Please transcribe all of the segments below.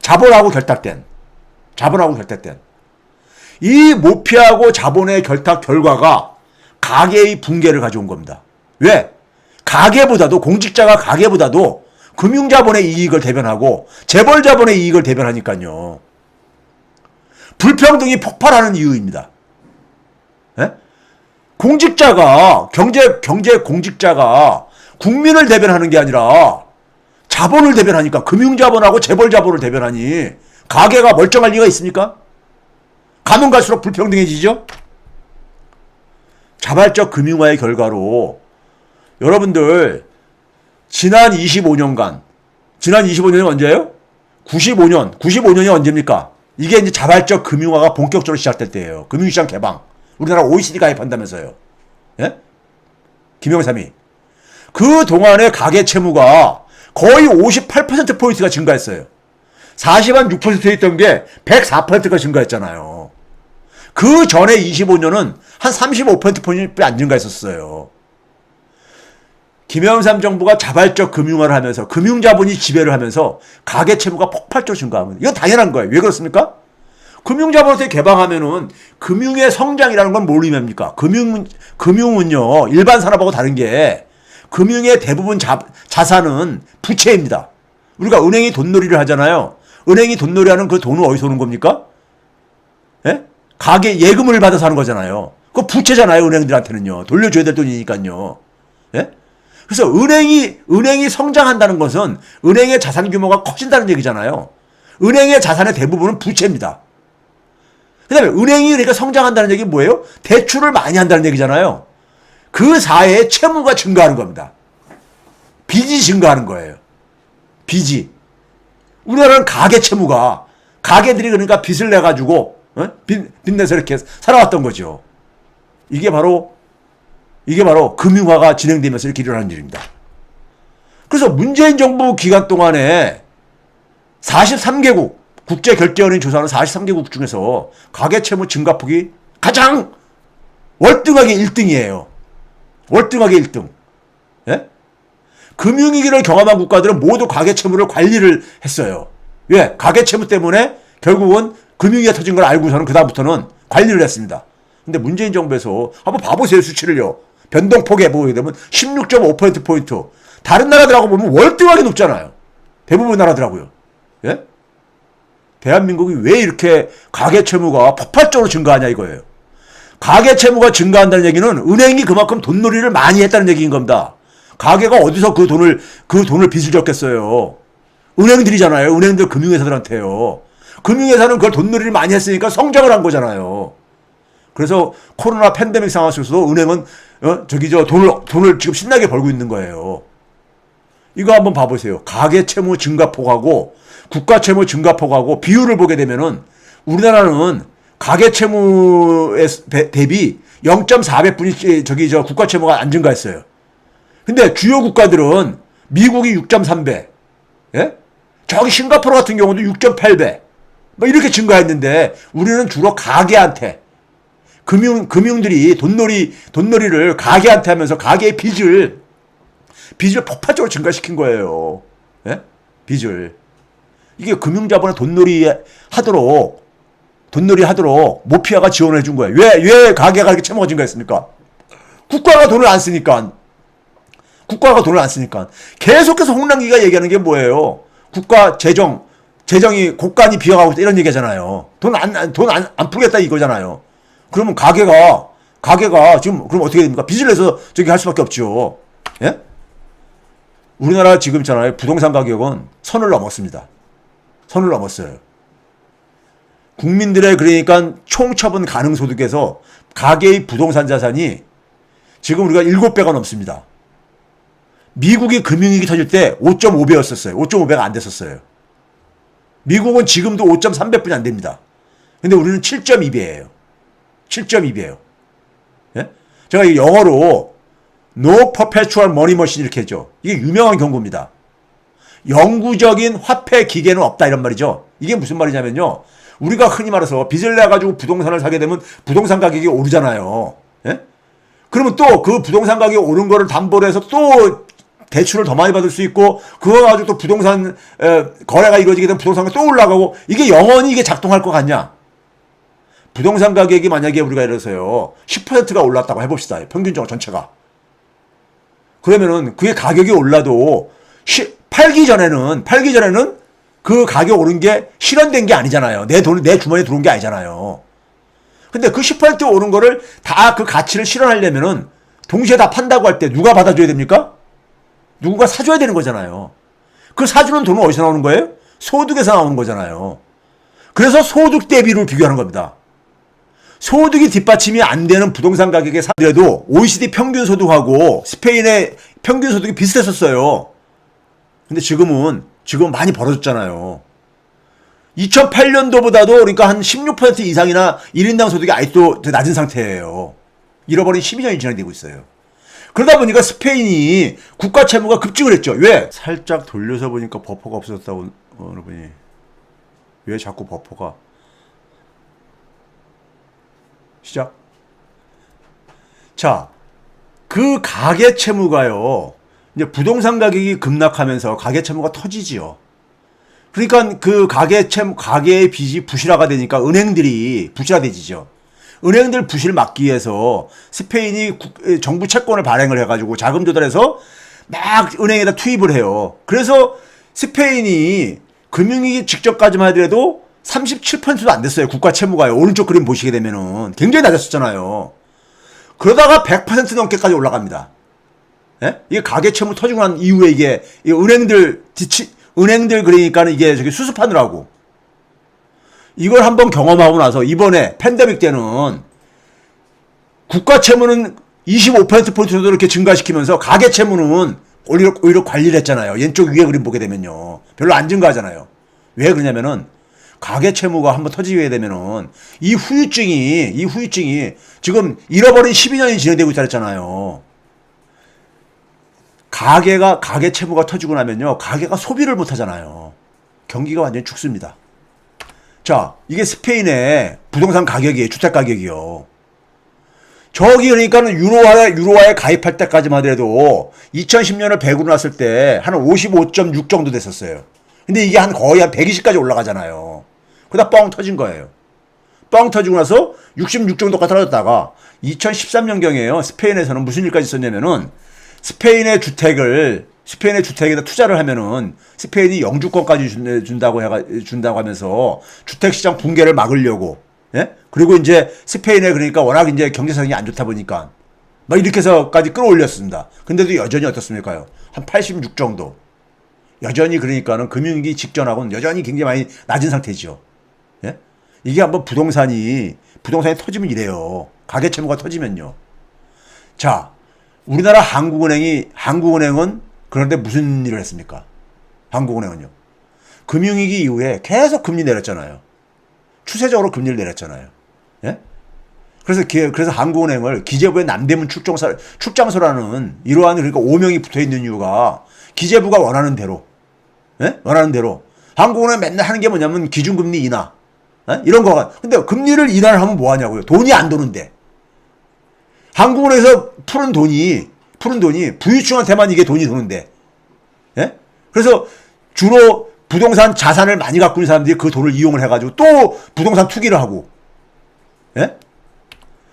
자본하고 결탁된. 이 모피하고 자본의 결탁 결과가 가계의 붕괴를 가져온 겁니다. 왜? 공직자가 가계보다도 금융자본의 이익을 대변하고 재벌자본의 이익을 대변하니까요. 불평등이 폭발하는 이유입니다. 예? 경제 공직자가 국민을 대변하는 게 아니라 자본을 대변하니까, 금융자본하고 재벌자본을 대변하니 가계가 멀쩡할 리가 있습니까? 가면 갈수록 불평등해지죠? 자발적 금융화의 결과로 여러분들 지난 25년이 언제예요? 95년이 언제입니까? 이게 이제 자발적 금융화가 본격적으로 시작될 때예요. 금융시장 개방. 우리나라 OECD 가입한다면서요. 예? 김영삼이. 그 동안의 가계 채무가 거의 58%포인트가 증가했어요. 40한 6%에 있던 게 104%가 증가했잖아요. 그 전에 25년은 한 35%포인트 안 증가했었어요. 김영삼 정부가 자발적 금융화를 하면서 금융자본이 지배를 하면서 가계 채무가 폭발적으로 증가합니다. 이건 당연한 거예요. 왜 그렇습니까? 금융자본을 개방하면은 금융의 성장이라는 건 뭘 의미합니까? 금융은요, 일반 산업하고 다른 게 금융의 대부분 자산은 부채입니다. 우리가 은행이 돈놀이를 하잖아요. 은행이 돈놀이하는 그 돈은 어디서 오는 겁니까? 예? 가계 예금을 받아서 하는 거잖아요. 그거 부채잖아요. 은행들한테는요. 돌려줘야 될 돈이니까요. 예? 그래서 은행이 성장한다는 것은 은행의 자산 규모가 커진다는 얘기잖아요. 은행의 자산의 대부분은 부채입니다. 그 다음에 은행이 그러니까 성장한다는 얘기는 뭐예요? 대출을 많이 한다는 얘기잖아요. 그 사회에 채무가 증가하는 겁니다. 빚이 증가하는 거예요. 빚이. 우리나라는 가계 채무가, 가계들이 그러니까 빚을 내가지고, 빚내서 이렇게 살아왔던 거죠. 이게 바로 금융화가 진행되면서 이렇게 일어나는 일입니다. 그래서 문재인 정부 기간 동안에 43개국, 국제결제원이 조사하는 43개국 중에서 가계채무 증가폭이 가장 월등하게 1등이에요. 월등하게 1등. 예? 금융위기를 경험한 국가들은 모두 가계채무를 관리를 했어요. 왜? 가계채무 때문에 결국은 금융위기가 터진 걸 알고서는 그다음부터는 관리를 했습니다. 근데 문재인 정부에서 한번 봐보세요, 수치를요. 변동폭에 보게 되면 16.5%포인트. 다른 나라들하고 보면 월등하게 높잖아요. 대부분 나라들하고요. 예? 대한민국이 왜 이렇게 가계채무가 폭발적으로 증가하냐 이거예요. 가계채무가 증가한다는 얘기는 은행이 그만큼 돈놀이를 많이 했다는 얘기인 겁니다. 가계가 어디서 그 돈을 빚을 졌겠어요. 은행들이잖아요. 은행들 금융회사들한테요. 금융회사는 그걸 돈놀이를 많이 했으니까 성장을 한 거잖아요. 그래서 코로나 팬데믹 상황 속에서도 은행은 돈을 지금 신나게 벌고 있는 거예요. 이거 한번 봐보세요. 가계채무 증가폭하고 국가채무 증가폭하고 비율을 보게 되면은 우리나라는 가계채무에 대비 0.4배뿐이 국가채무가 안 증가했어요. 근데 주요 국가들은 미국이 6.3배, 예? 저기 싱가포르 같은 경우도 6.8배, 뭐 이렇게 증가했는데 우리는 주로 가계한테 금융들이 돈놀이를 가계한테 하면서 가계의 빚을 폭발적으로 증가시킨 거예요. 예? 빚을. 이게 금융자본의 돈놀이 하도록 모피아가 지원을 해준 거예요. 왜 가계가 이렇게 채무가 증가했습니까? 국가가 돈을 안 쓰니까. 계속해서 홍남기가 얘기하는 게 뭐예요? 국가 재정이 곳간이 비어가고 있다 이런 얘기잖아요. 돈 안 풀겠다 이거잖아요. 그러면 가계가 지금 그럼 어떻게 됩니까? 빚을 내서 저기 할 수밖에 없죠. 예? 우리나라 지금 있잖아요. 부동산 가격은 선을 넘었습니다. 선을 넘었어요. 국민들의 그러니까 총처분 가능 소득에서 가계의 부동산 자산이 지금 우리가 7배가 넘습니다. 미국이 금융위기 터질 때 5.5배였었어요. 5.5배가 안 됐었어요. 미국은 지금도 5.3배뿐이 안 됩니다. 근데 우리는 7.2배예요. 7.2배예요. 예? 제가 영어로 No Perpetual Money Machine 이렇게 했죠. 이게 유명한 경고입니다. 영구적인 화폐 기계는 없다 이런 말이죠. 이게 무슨 말이냐면요. 우리가 흔히 말해서 빚을 내가지고 부동산을 사게 되면 부동산 가격이 오르잖아요. 예? 그러면 또 그 부동산 가격이 오른 거를 담보로 해서 또 대출을 더 많이 받을 수 있고 그거 가지고 또 부동산 거래가 이루어지게 되면 부동산가 또 올라가고 이게 영원히 이게 작동할 것 같냐? 부동산 가격이 만약에 우리가 예를 들어서요 10%가 올랐다고 해봅시다. 평균적으로 전체가. 그러면은 그게 가격이 올라도 팔기 전에는 그 가격 오른 게 실현된 게 아니잖아요. 내 주머니에 들어온 게 아니잖아요. 근데 그 10% 오른 거를 다 그 가치를 실현하려면은 동시에 다 판다고 할 때 누가 받아줘야 됩니까? 누군가 사줘야 되는 거잖아요. 그 사주는 돈은 어디서 나오는 거예요? 소득에서 나오는 거잖아요. 그래서 소득 대비를 비교하는 겁니다. 소득이 뒷받침이 안 되는 부동산 가격에 사더라도 OECD 평균 소득하고 스페인의 평균 소득이 비슷했었어요. 근데 지금은 많이 벌어졌잖아요. 2008년도보다도 그러니까 한 16% 이상이나 1인당 소득이 아직도 낮은 상태예요. 잃어버린 12년이 진행되고 있어요. 그러다 보니까 스페인이 국가 채무가 급증을 했죠. 왜? 살짝 돌려서 보니까 버퍼가 없어졌다고 어느 분이. 왜 자꾸 버퍼가. 시작. 자, 그 가계 채무가요. 이제 부동산 가격이 급락하면서 가계 채무가 터지지요. 그러니까 그 가계의 빚이 부실화가 되니까 은행들이 부실화되지죠. 은행들 부실 막기 위해서 스페인이 정부 채권을 발행을 해가지고 자금 조달해서 막 은행에다 투입을 해요. 그래서 스페인이 금융위기 직전까지만 하더라도 37%도 안 됐어요. 국가 채무가요. 오른쪽 그림 보시게 되면은 굉장히 낮았었잖아요. 그러다가 100% 넘게까지 올라갑니다. 예? 이게 가계 채무 터지고 난 이후에 이게 은행들 그러니까는 이게 저기 수습하느라고 이걸 한번 경험하고 나서 이번에 팬데믹 때는 국가 채무는 25% 정도 이렇게 증가시키면서 가계 채무는 오히려 관리를 했잖아요. 왼쪽 위에 그림 보게 되면요. 별로 안 증가하잖아요. 왜 그러냐면은 가계 채무가 한번 터지게 되면은 이 후유증이 지금 잃어버린 12년이 진행되고 있다 그랬잖아요. 가계 채무가 터지고 나면요. 가계가 소비를 못 하잖아요. 경기가 완전히 죽습니다. 자, 이게 스페인의 부동산 가격이에요. 주택 가격이요. 저기 그러니까는 유로화에 가입할 때까지만 하더라도 2010년을 100으로 놨을 때 한 55.6 정도 됐었어요. 근데 이게 거의 한 120까지 올라가잖아요. 그러다 뻥 터진 거예요. 뻥 터지고 나서 66 정도까지 떨어졌다가 2013년경에요. 스페인에서는 무슨 일까지 있었냐면은 스페인의 주택에다 투자를 하면은 스페인이 영주권까지 준다고 하면서 주택시장 붕괴를 막으려고, 예? 그리고 이제 스페인에 그러니까 워낙 이제 경제성이 안 좋다 보니까 막 이렇게 해서까지 끌어올렸습니다. 근데도 여전히 어떻습니까요? 한 86 정도. 여전히 그러니까는 금융위기 직전하고는 여전히 굉장히 많이 낮은 상태죠. 예? 이게 한번 부동산이 터지면 이래요. 가계 채무가 터지면요. 자, 우리나라 한국은행은 그런데 무슨 일을 했습니까? 한국은행은요. 금융위기 이후에 계속 금리 내렸잖아요. 추세적으로 금리를 내렸잖아요. 예? 그래서 한국은행을 기재부의 남대문 출장소라는 이러한 그러니까 오명이 붙어 있는 이유가 기재부가 원하는 대로, 예? 원하는 대로. 한국은행 맨날 하는 게 뭐냐면 기준금리 인하, 예? 이런 거가. 근데 금리를 인하를 하면 뭐 하냐고요. 돈이 안 도는데. 한국은행에서 푸는 돈이 부유층한테만 이게 돈이 도는데, 예? 그래서 주로 부동산 자산을 많이 갖고 있는 사람들이 그 돈을 이용을 해가지고 또 부동산 투기를 하고, 예?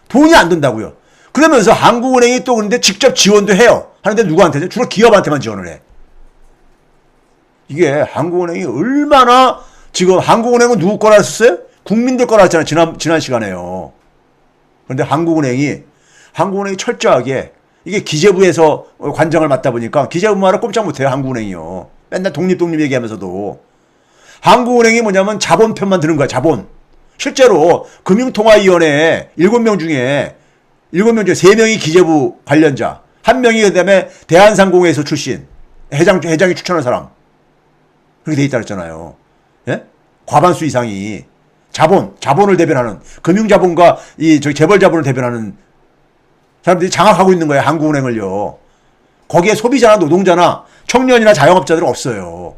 돈이 안 된다고요. 그러면서 한국은행이 또 근데 직접 지원도 해요. 하는데 누구한테는? 주로 기업한테만 지원을 해. 이게 한국은행이 얼마나 지금 한국은행은 누구 거라 했었어요? 국민들 거라 했잖아요. 지난 시간에요. 그런데 한국은행이 철저하게 이게 기재부에서 관장을 맡다 보니까 기재부 말을 꼼짝 못해요. 한국은행이요. 맨날 독립 얘기하면서도. 한국은행이 뭐냐면 자본 편만 드는 거야. 자본. 실제로 금융통화위원회 7명 중에 3명이 기재부 관련자, 1명이 그다음에 대한상공회에서 출신, 회장이 추천한 사람. 그렇게 돼 있다 그랬잖아요. 예? 과반수 이상이 자본을 대변하는, 금융자본과 재벌자본을 대변하는 사람들이 장악하고 있는 거예요. 한국은행을요. 거기에 소비자나 노동자나 청년이나 자영업자들은 없어요.